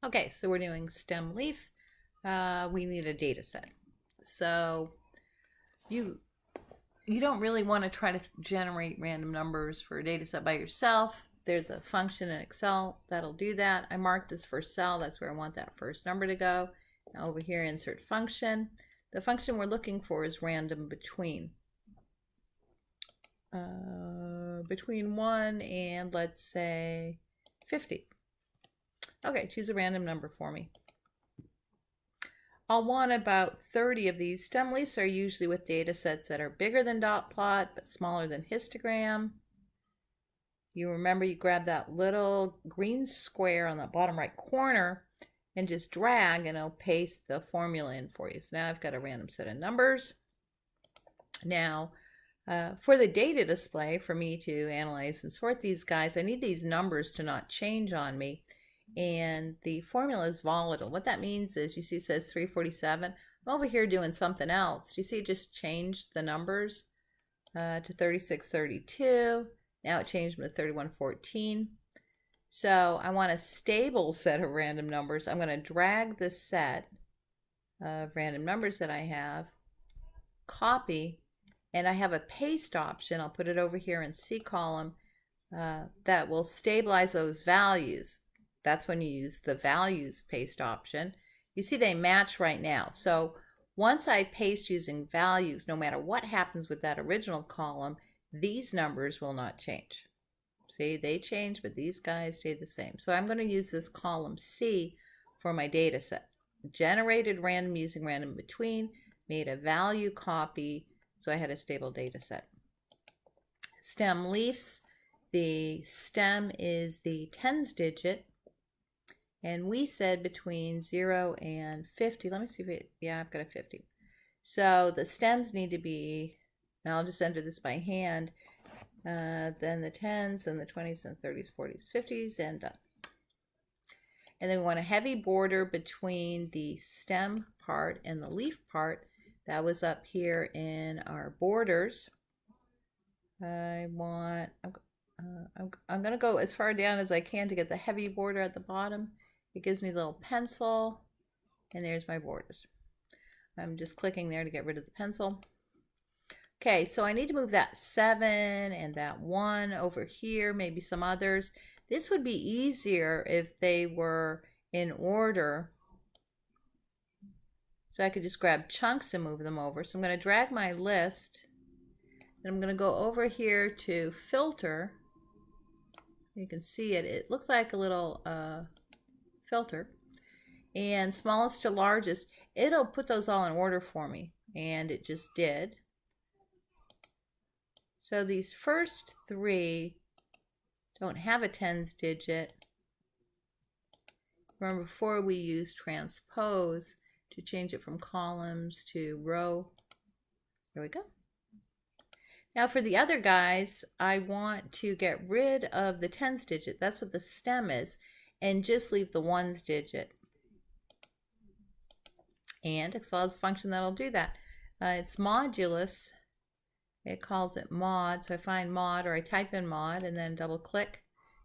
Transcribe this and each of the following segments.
Okay, so we're doing stem leaf. We need a data set. So you don't really want to try to generate random numbers for a data set by yourself. There's a function in Excel that'll do that. I marked this first cell. That's where I want that first number to go. Now over here, insert function. The function we're looking for is random between. Between 1 and, let's say, 50. Okay, choose a random number for me. I'll want about 30 of these. Stem leaves are usually with data sets that are bigger than dot plot but smaller than histogram. You remember you grab that little green square on the bottom right corner and just drag and it'll paste the formula in for you. So now I've got a random set of numbers. Now for the data display, for me to analyze and sort these guys, I need these numbers to not change on me. And the formula is volatile. What that means is, you see it says 347. I'm over here doing something else. Do you see it just changed the numbers to 3632? Now it changed them to 3114. So I want a stable set of random numbers. I'm going to drag this set of random numbers that I have, copy, and I have a paste option. I'll put it over here in C column that will stabilize those values. That's when you use the values paste option. You see they match right now. So once I paste using values, no matter what happens with that original column, these numbers will not change. See, they change, but these guys stay the same. So I'm going to use this column C for my data set. Generated random using random between, made a value copy, so I had a stable data set. Stem leaves, the stem is the tens digit. And we said between 0 and 50. Let me see if yeah, I've got a 50. So the stems need to be, now I'll just enter this by hand, then the 10s and the 20s and 30s, 40s, 50s, and done. And then we want a heavy border between the stem part and the leaf part. That was up here in our borders. I'm going to go as far down as I can to get the heavy border at the bottom. It gives me a little pencil, and there's my borders. I'm just clicking there to get rid of the pencil. Okay, so I need to move that 7 and that 1 over here, maybe some others. This would be easier if they were in order. So I could just grab chunks and move them over. So I'm going to drag my list, and I'm going to go over here to filter. You can see it. It looks like a little filter, and smallest to largest, it'll put those all in order for me, and it just did. So these first 3 don't have a tens digit. Remember, before we used transpose to change it from columns to row. There we go. Now for the other guys, I want to get rid of the tens digit. That's what the stem is. And just leave the ones digit. And Excel has a function that'll do that. It's modulus. It calls it mod. So I find mod, or I type in mod and then double click,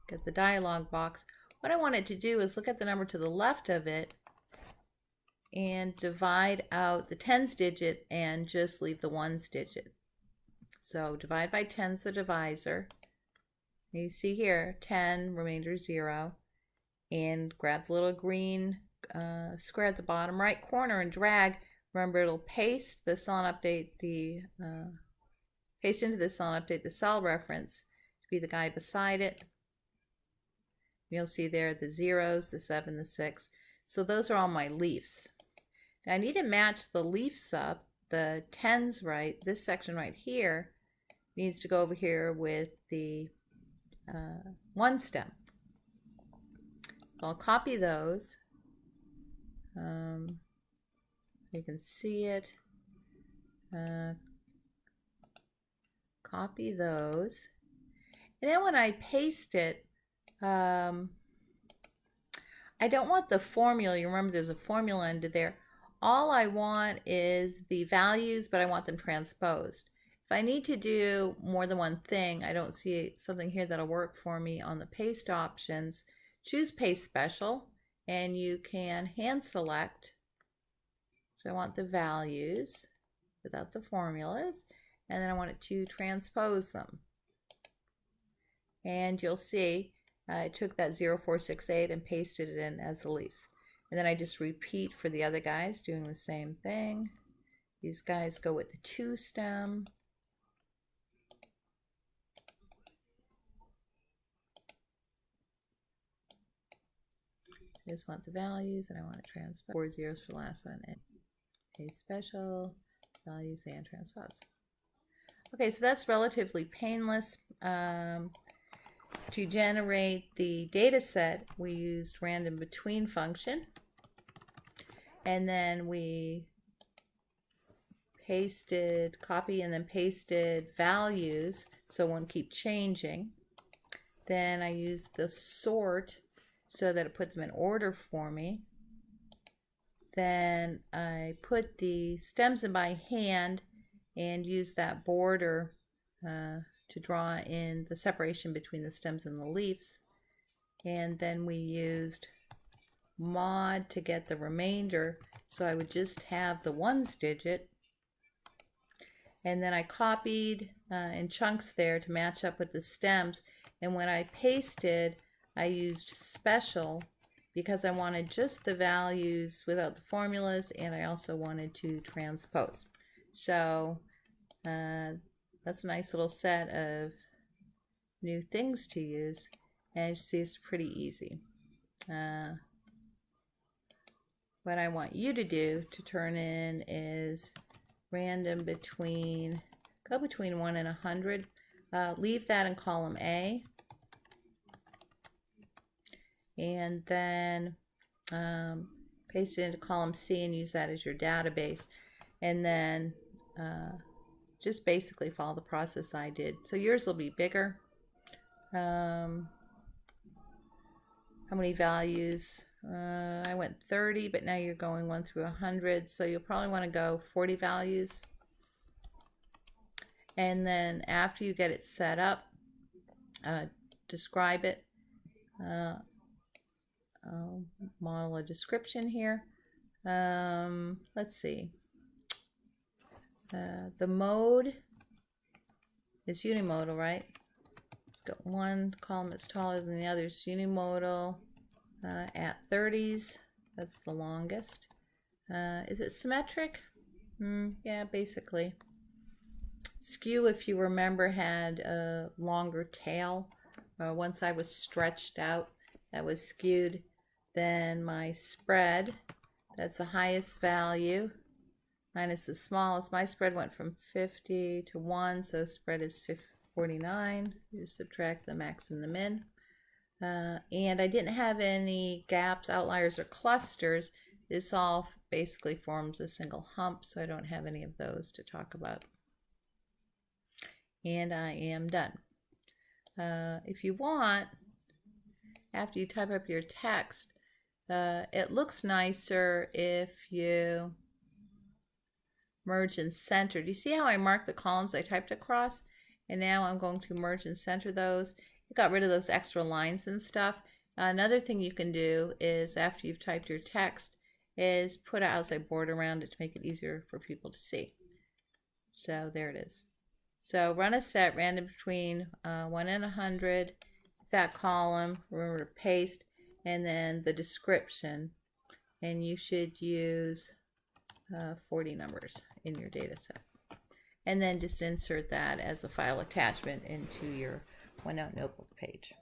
get the dialog box. What I want it to do is look at the number to the left of it and divide out the tens digit and just leave the ones digit. So divide by 10 is the divisor. You see here 10, remainder 0. And grab the little green square at the bottom right corner and drag. Remember, it'll paste the cell and update the paste into the cell and update the cell reference to be the guy beside it. You'll see there the 0s, the 7, the 6. So those are all my leaves. Now I need to match the leaves up. The 10s right. This section right here needs to go over here with the 1 stem. So I'll copy those. You can see it. Copy those. And then when I paste it, I don't want the formula. You remember there's a formula under there. All I want is the values, but I want them transposed. If I need to do more than one thing, I don't see something here that'll work for me on the paste options. Choose Paste Special, and you can hand select. So I want the values without the formulas, and then I want it to transpose them. And you'll see I took that 0468 and pasted it in as the leaves. And then I just repeat for the other guys, doing the same thing. These guys go with the 2 stem. I just want the values, and I want to transpose. 4 zeros for the last one, and a special values and transpose. Okay, so that's relatively painless. To generate the data set, we used random between function, and then we pasted, copy and then pasted values so it won't keep changing. Then I used the sort so that it puts them in order for me. Then I put the stems in by hand and used that border to draw in the separation between the stems and the leaves. And then we used mod to get the remainder, so I would just have the 1s digit. And then I copied in chunks there to match up with the stems. And when I pasted, I used special because I wanted just the values without the formulas, and I also wanted to transpose. So that's a nice little set of new things to use, and you see it's pretty easy. What I want you to do to turn in is random between, go between 1 and 100. Leave that in column A, and then paste it into column C and use that as your database, and then just basically follow the process I did. So yours will be bigger. How many values? I went 30, but now you're going 1 through 100, so you'll probably want to go 40 values. And then after you get it set up, describe it. I'll model a description here. Let's see. The mode is unimodal, right? It's got one column that's taller than the others. Unimodal at 30s. That's the longest. Is it symmetric? Yeah, basically. Skew, if you remember, had a longer tail. One side was stretched out. That was skewed. Then my spread, that's the highest value, minus the smallest. My spread went from 50 to 1, so spread is 49. You subtract the max and the min. And I didn't have any gaps, outliers, or clusters. This all basically forms a single hump, so I don't have any of those to talk about. And I am done. If you want, after you type up your text, it looks nicer if you merge and center. Do you see how I marked the columns I typed across? And now I'm going to merge and center those. It got rid of those extra lines and stuff. Another thing you can do is, after you've typed your text, is put an outside border around it to make it easier for people to see. So there it is. So run a set random between 1 and 100. That column, remember to paste, and then the description, and you should use 40 numbers in your data set, and then just insert that as a file attachment into your OneNote notebook page.